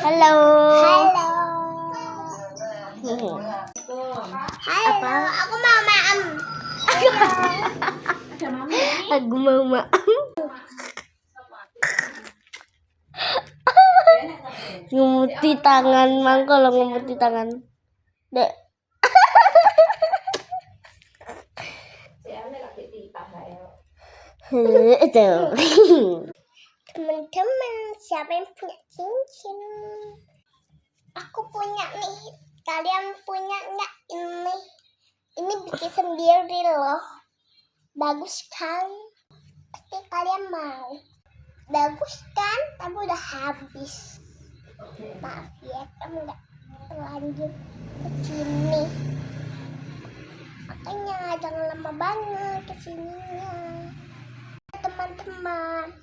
Halo. Halo. Halo. Apa? Aku mau maam. Aku mau maam. Ngemuti tangan, Mang, kalau ngemuti tangan. Dek. Itu. Teman-teman, siapa yang punya cincin? Aku punya nih. Kalian punya nggak ini? Ini bikin sendiri loh. Bagus kan? Pasti kalian mau. Bagus kan? Tapi udah habis. Maaf ya, kamu nggak lanjut ke sini. Makanya jangan lama banget ke sininya. Teman-teman.